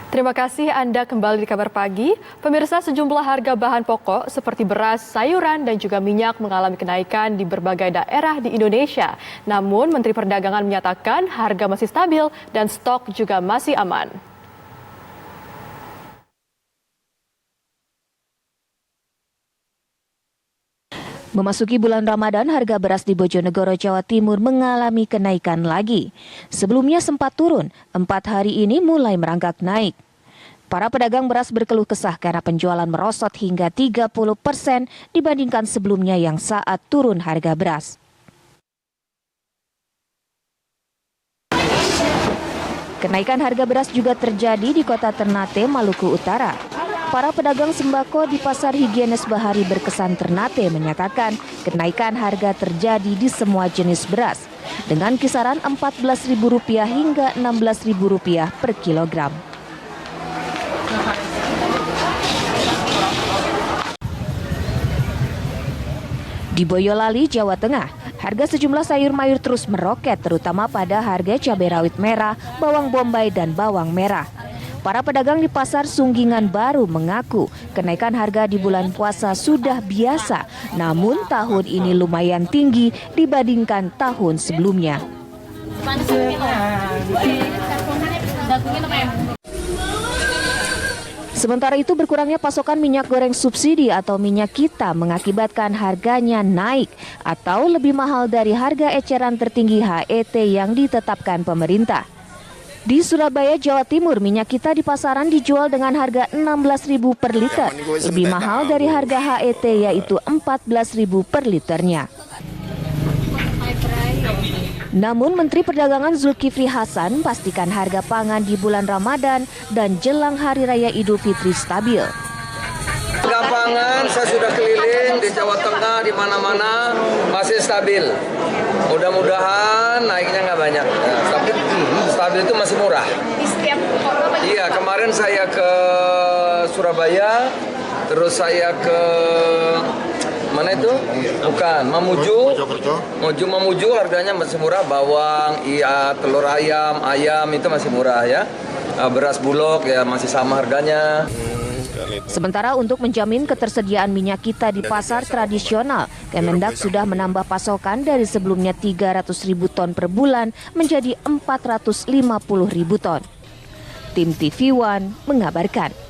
Terima kasih Anda kembali di Kabar Pagi. Pemirsa, sejumlah harga bahan pokok seperti beras, sayuran, dan juga minyak mengalami kenaikan di berbagai daerah di Indonesia. Namun, Menteri Perdagangan menyatakan harga masih stabil dan stok juga masih aman. Memasuki bulan Ramadan, harga beras di Bojonegoro, Jawa Timur mengalami kenaikan lagi. Sebelumnya sempat turun, 4 hari ini mulai merangkak naik. Para pedagang beras berkeluh kesah karena penjualan merosot hingga 30% dibandingkan sebelumnya yang saat turun harga beras. Kenaikan harga beras juga terjadi di kota Ternate, Maluku Utara. Para pedagang sembako di Pasar Higienis Bahari Berkesan Ternate menyatakan kenaikan harga terjadi di semua jenis beras dengan kisaran Rp14.000 hingga Rp16.000 per kilogram. Di Boyolali, Jawa Tengah, harga sejumlah sayur mayur terus meroket terutama pada harga cabai rawit merah, bawang bombay, dan bawang merah. Para pedagang di Pasar Sunggingan Baru mengaku kenaikan harga di bulan puasa sudah biasa, namun tahun ini lumayan tinggi dibandingkan tahun sebelumnya. Sementara itu, berkurangnya pasokan minyak goreng subsidi atau minyak kita mengakibatkan harganya naik atau lebih mahal dari harga eceran tertinggi HET yang ditetapkan pemerintah. Di Surabaya, Jawa Timur, minyak kita di pasaran dijual dengan harga Rp16.000 per liter, lebih mahal dari harga HET yaitu Rp14.000 per liternya. Namun Menteri Perdagangan Zulkifli Hasan pastikan harga pangan di bulan Ramadan dan jelang Hari Raya Idul Fitri stabil. Harga pangan saya sudah keliling di Jawa Tengah, di mana-mana masih stabil. Mudah-mudahan naiknya nggak banyak. Tapi stabil itu masih murah. Iya, kemarin saya ke Surabaya, terus saya ke mana itu? Bukan, Mamuju harganya masih murah, bawang, iya, telur ayam itu masih murah ya. Beras bulog ya masih sama harganya. Sementara untuk menjamin ketersediaan minyak kita di pasar tradisional, Kemendak sudah menambah pasokan dari sebelumnya 300.000 ton per bulan menjadi 450.000 ton. Tim TV One mengabarkan.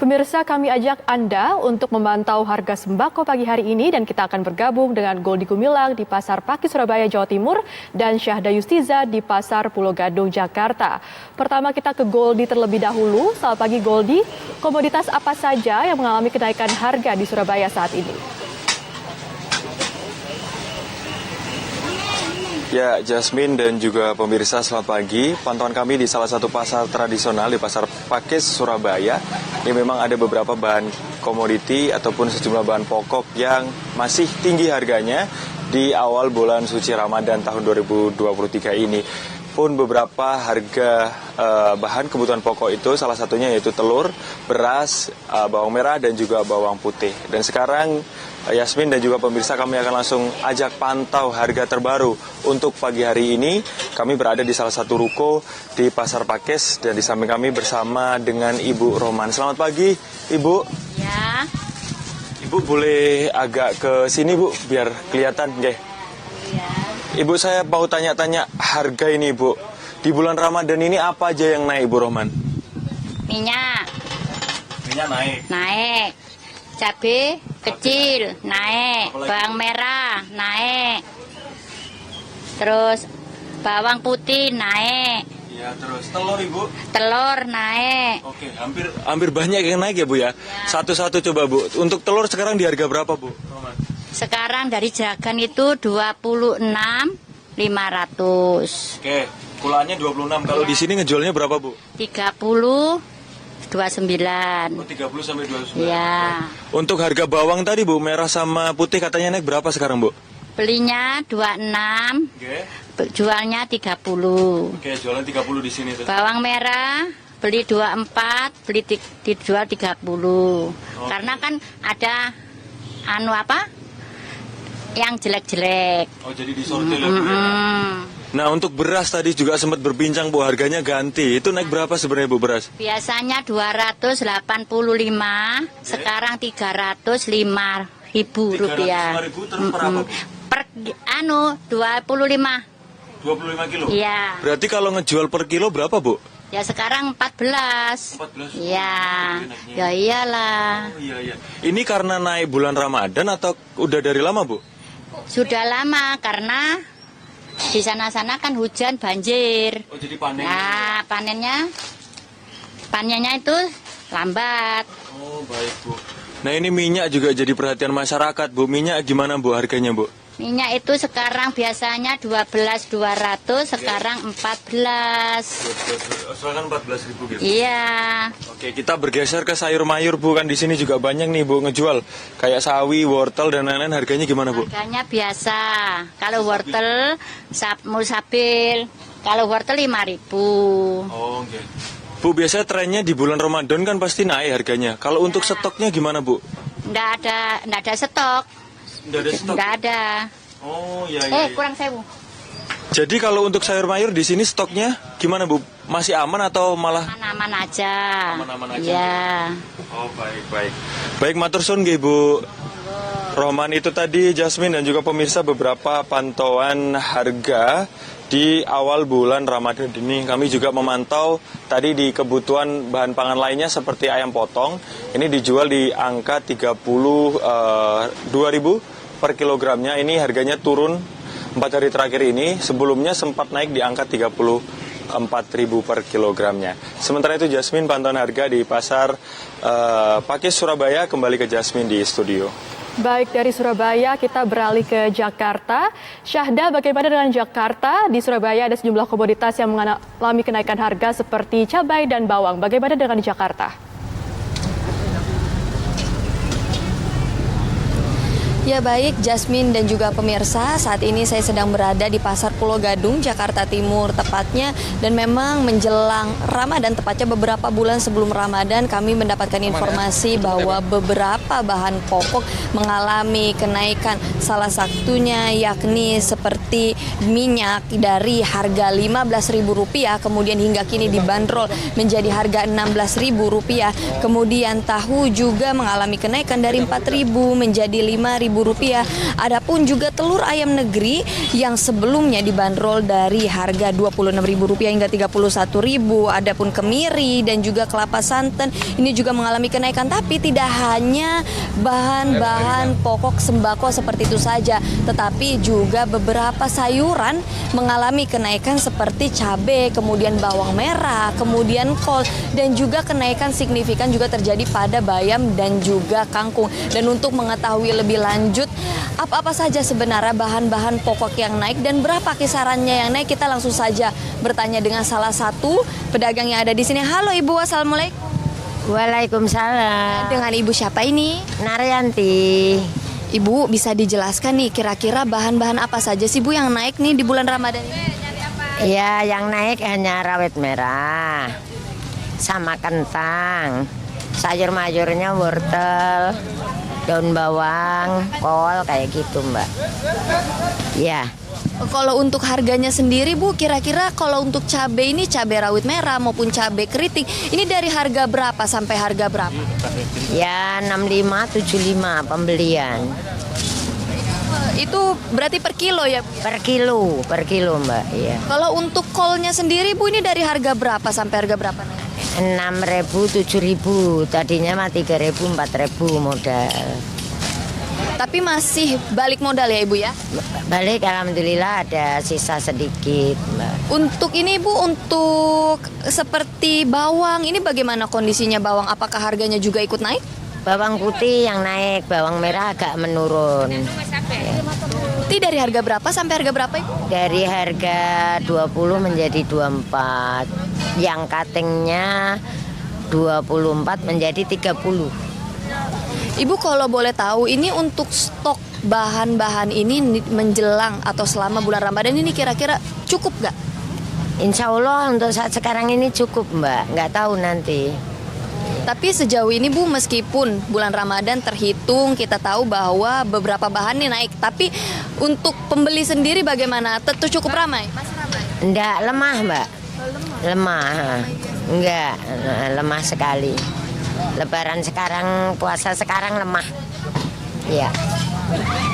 Pemirsa, kami ajak Anda untuk memantau harga sembako pagi hari ini dan kita akan bergabung dengan Goldi Gumilang di Pasar Pakis Surabaya, Jawa Timur dan Syahda Yustiza di Pasar Pulau Gadung, Jakarta. Pertama kita ke Goldi terlebih dahulu. Selamat pagi Goldi, komoditas apa saja yang mengalami kenaikan harga di Surabaya saat ini? Ya, Jasmine dan juga pemirsa, selamat pagi. Pantauan kami di salah satu pasar tradisional di Pasar Pakis, Surabaya. Ini memang ada beberapa bahan komoditi ataupun sejumlah bahan pokok yang masih tinggi harganya di awal bulan suci Ramadan tahun 2023 ini. Pun beberapa harga bahan kebutuhan pokok itu salah satunya yaitu telur, beras, bawang merah dan juga bawang putih. Dan sekarang Yasmin dan juga pemirsa, kami akan langsung ajak pantau harga terbaru untuk pagi hari ini. Kami berada di salah satu ruko di Pasar Pakis dan di samping kami bersama dengan Ibu Roman. Selamat pagi, Ibu. Ya. Ibu boleh agak ke sini, Bu, biar kelihatan, nggih. Ya. Ibu, saya mau tanya-tanya harga ini, Bu. Di bulan Ramadan ini apa aja yang naik, Bu Roman? Minyak. Minyak naik. Naik. Cabai kecil naik, bawang merah naik, terus bawang putih naik. Ya, terus telur, Ibu. Telur naik. Oke, hampir banyak yang naik ya, Bu ya. Satu-satu coba, Bu. Untuk telur sekarang di harga berapa, Bu? Sekarang dari Jagan itu 26.500. Oke, kulanya 26. Kalau di sini ngejualnya berapa, Bu? 29. Oh, 30 sampai 29. Ya. Untuk harga bawang tadi, Bu, merah sama putih katanya naik berapa sekarang, Bu? Belinya 26. Oke. Jualnya 30. Oke, jualan 30 di sini tuh. Bawang merah beli 24, dijual 30. Oke. Karena kan ada yang jelek-jelek. Oh, jadi disortir ya, Bu ya? Nah, untuk beras tadi juga sempat berbincang, Bu, harganya ganti. Itu naik berapa sebenarnya, Bu, beras? Biasanya 285, sekarang 305.000 rupiah. 305.000 terus per apa, Bu? Per 25. 25 kilo? Iya. Berarti kalau ngejual per kilo berapa, Bu? Ya sekarang 14. 14. Iya. Ya iyalah. Oh, iya. Ini karena naik bulan Ramadan atau udah dari lama, Bu? Sudah lama karena di sana-sana kan hujan banjir. Oh, jadi panen. Nah, panennya itu lambat. Oh, baik, Bu. Nah, ini minyak juga jadi perhatian masyarakat, Bu. Minyak gimana, Bu, harganya, Bu? Minyak itu sekarang biasanya 12.200, sekarang 14. Sekarang 14.000 gitu. Iya. Oke, kita bergeser ke sayur mayur, Bu. Kan di sini juga banyak nih, Bu, ngejual. Kayak sawi, wortel dan lain-lain, harganya gimana, Bu? Harganya biasa. Kalau wortel musabil, kalau wortel 5.000. Oh, oke. Bu, biasanya trennya di bulan Ramadan kan pasti naik harganya. Kalau untuk stoknya gimana, Bu? Nggak ada stok. Nggak ada stok? Nggak ada. Oh, iya. Kurang 1.000. Jadi kalau untuk sayur mayur di sini stoknya gimana, Bu? Masih aman atau malah? Aman-aman aja. Aman-aman aja. Iya. Oh, baik. Baik, matur suwun nggih, Bu. Rohman, itu tadi Jasmine dan juga pemirsa beberapa pantauan harga di awal bulan Ramadan ini. Kami juga memantau tadi di kebutuhan bahan pangan lainnya seperti ayam potong. Ini dijual di angka 32.000 per kilogramnya. Ini harganya turun 4 hari terakhir ini. Sebelumnya sempat naik di angka 34.000 per kilogramnya. Sementara itu Jasmine, pantauan harga di pasar Pakis Surabaya. Kembali ke Jasmine di studio. Baik, dari Surabaya kita beralih ke Jakarta. Syahda, bagaimana dengan Jakarta? Di Surabaya ada sejumlah komoditas yang mengalami kenaikan harga seperti cabai dan bawang. Bagaimana dengan di Jakarta? Ya baik, Jasmine dan juga pemirsa, saat ini saya sedang berada di Pasar Pulo Gadung, Jakarta Timur tepatnya. Dan memang menjelang Ramadan, tepatnya beberapa bulan sebelum Ramadan, kami mendapatkan informasi bahwa beberapa bahan pokok mengalami kenaikan. Salah satunya yakni seperti minyak dari harga Rp15.000, kemudian hingga kini dibanderol menjadi harga Rp16.000. Kemudian tahu juga mengalami kenaikan dari Rp4.000 menjadi Rp5.000. Adapun juga telur ayam negeri yang sebelumnya dibanderol dari harga Rp26.000 hingga Rp31.000. Adapun kemiri dan juga kelapa santan ini juga mengalami kenaikan, tapi tidak hanya bahan-bahan pokok sembako seperti itu saja, tetapi juga beberapa sayuran mengalami kenaikan seperti cabai, kemudian bawang merah, kemudian kol, dan juga kenaikan signifikan juga terjadi pada bayam dan juga kangkung. Dan untuk mengetahui lebih lanjut apa-apa saja sebenarnya bahan-bahan pokok yang naik dan berapa kisarannya yang naik, kita langsung saja bertanya dengan salah satu pedagang yang ada di sini. Halo Ibu, assalamualaikum. Waalaikumsalam. Dengan Ibu siapa ini? Naryanti. Ibu bisa dijelaskan nih kira-kira bahan-bahan apa saja sih Bu yang naik nih di bulan Ramadan ini? Ya, yang naik hanya rawit merah sama kentang. Sayur mayurnya wortel, daun bawang, kol, kayak gitu Mbak. Ya. Kalau untuk harganya sendiri Bu, kira-kira kalau untuk cabai ini, cabai rawit merah maupun cabai keriting, ini dari harga berapa sampai harga berapa? Ya 65, 75 pembelian. Itu berarti per kilo ya Bu? Per kilo Mbak. Iya. Kalau untuk kolnya sendiri Bu, ini dari harga berapa sampai harga berapa? 6.000, 7.000. Tadinya mah 3.000, 4.000 modal. Tapi masih balik modal ya Ibu ya? Balik, alhamdulillah ada sisa sedikit Mbak. Untuk ini Bu, untuk seperti bawang, ini bagaimana kondisinya bawang? Apakah harganya juga ikut naik? Bawang putih yang naik, bawang merah agak menurun. Itu dari harga berapa sampai harga berapa Ibu? Dari harga 20 menjadi 24. Yang cuttingnya 24 menjadi 30. Ibu kalau boleh tahu, ini untuk stok bahan-bahan ini menjelang atau selama bulan Ramadan ini kira-kira cukup nggak? Insya Allah untuk saat sekarang ini cukup Mbak, nggak tahu nanti. Tapi sejauh ini Bu, meskipun bulan Ramadan terhitung, kita tahu bahwa beberapa bahan nih naik. Tapi untuk pembeli sendiri bagaimana? Tentu cukup ramai? Masih ramai? Enggak, lemah Mbak. Lemah. Enggak, lemah sekali. Lebaran sekarang, puasa sekarang lemah. Iya.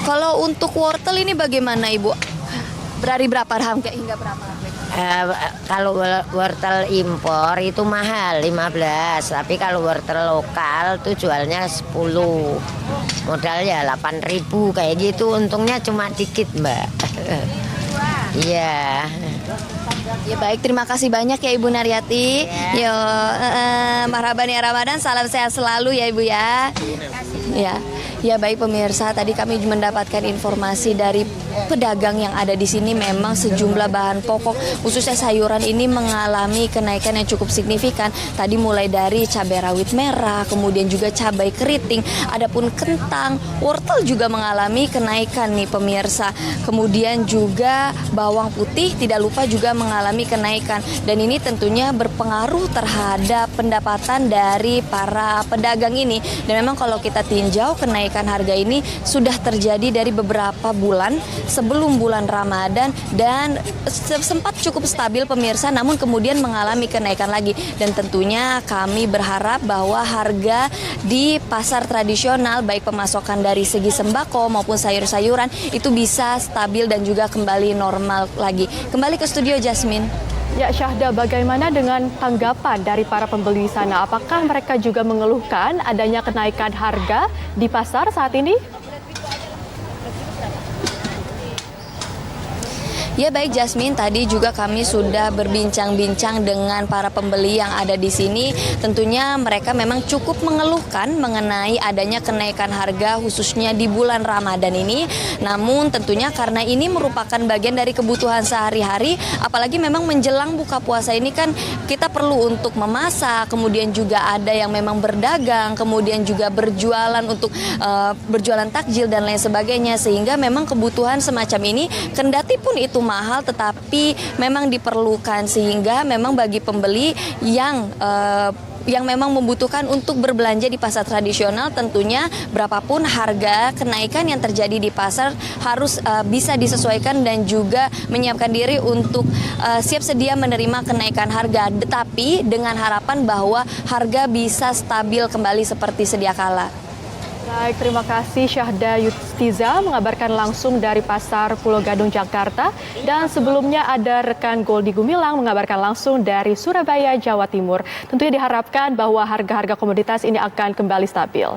Kalau untuk wortel ini bagaimana Ibu? Dari berapa harga hingga berapa? Kalau wortel impor itu mahal 15, tapi kalau wortel lokal tuh jualnya 10. Modal ya 8.000 kayak gitu, untungnya cuma dikit Mbak. Iya. Ya baik, terima kasih banyak ya Ibu Naryati. Yo, marhaban ya Ramadan, salam sehat selalu ya Ibu ya. Ya baik pemirsa, tadi kami mendapatkan informasi dari pedagang yang ada di sini, memang sejumlah bahan pokok khususnya sayuran ini mengalami kenaikan yang cukup signifikan. Tadi mulai dari cabai rawit merah, kemudian juga cabai keriting, adapun kentang, wortel juga mengalami kenaikan nih pemirsa. Kemudian juga bawang putih tidak lupa juga mengalami kenaikan, dan ini tentunya berpengaruh terhadap pendapatan dari para pedagang ini. Dan memang kalau kita tinjau kenaikan harga ini sudah terjadi dari beberapa bulan sebelum bulan Ramadan dan sempat cukup stabil pemirsa, namun kemudian mengalami kenaikan lagi. Dan tentunya kami berharap bahwa harga di pasar tradisional baik pemasokan dari segi sembako maupun sayur-sayuran itu bisa stabil dan juga kembali normal lagi. Kembali ke studio Jasmine. Ya Syahda, bagaimana dengan tanggapan dari para pembeli sana? Apakah mereka juga mengeluhkan adanya kenaikan harga di pasar saat ini? Ya baik Jasmine, tadi juga kami sudah berbincang-bincang dengan para pembeli yang ada di sini. Tentunya mereka memang cukup mengeluhkan mengenai adanya kenaikan harga khususnya di bulan Ramadan ini. Namun tentunya karena ini merupakan bagian dari kebutuhan sehari-hari, apalagi memang menjelang buka puasa ini kan kita perlu untuk memasak, kemudian juga ada yang memang berdagang, kemudian juga berjualan untuk berjualan takjil dan lain sebagainya, sehingga memang kebutuhan semacam ini kendati pun itu mahal tetapi memang diperlukan, sehingga memang bagi pembeli yang memang membutuhkan untuk berbelanja di pasar tradisional, tentunya berapapun harga kenaikan yang terjadi di pasar harus bisa disesuaikan dan juga menyiapkan diri untuk siap sedia menerima kenaikan harga, tetapi dengan harapan bahwa harga bisa stabil kembali seperti sedia kala. Baik, terima kasih Syahda Yustiza mengabarkan langsung dari Pasar Pulo Gadung, Jakarta. Dan sebelumnya ada rekan Goldi Gumilang mengabarkan langsung dari Surabaya, Jawa Timur. Tentunya diharapkan bahwa harga-harga komoditas ini akan kembali stabil.